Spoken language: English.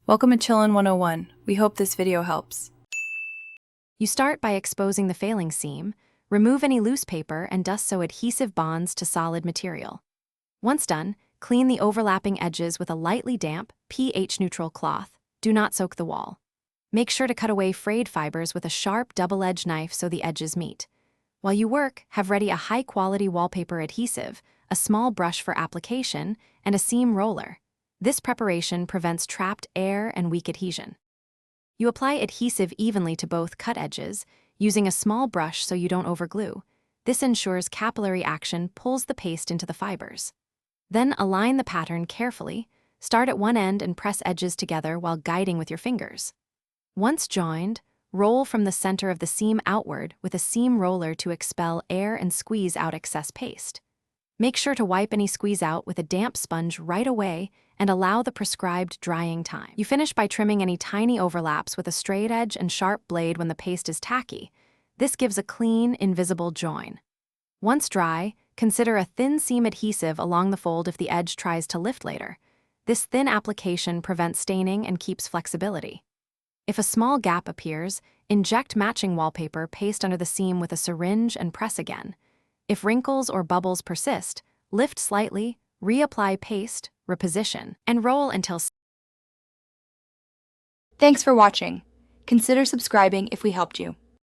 Welcome to Chillin' 101. We hope this video helps. You start by exposing the failing seam, remove any loose paper, and dust so adhesive bonds to solid material. Once done, clean the overlapping edges with a lightly damp, pH-neutral cloth. Do not soak the wall. Make sure to cut away frayed fibers with a sharp double-edged knife so the edges meet. While you work, have ready a high-quality wallpaper adhesive, a small brush for application, and a seam roller. This preparation prevents trapped air and weak adhesion. You apply adhesive evenly to both cut edges, using a small brush so you don't overglue. This ensures capillary action pulls the paste into the fibers. Then align the pattern carefully. Start at one end and press edges together while guiding with your fingers. Once joined, roll from the center of the seam outward with a seam roller to expel air and squeeze out excess paste. Make sure to wipe any squeeze out with a damp sponge right away and allow the prescribed drying time. You finish by trimming any tiny overlaps with a straight edge and sharp blade when the paste is tacky. This gives a clean, invisible join. Once dry, consider a thin seam adhesive along the fold if the edge tries to lift later. This thin application prevents staining and keeps flexibility. If a small gap appears, inject matching wallpaper paste under the seam with a syringe and press again. If wrinkles or bubbles persist, lift slightly, reapply paste, reposition, and roll until... Thanks for watching. Consider subscribing if we helped you.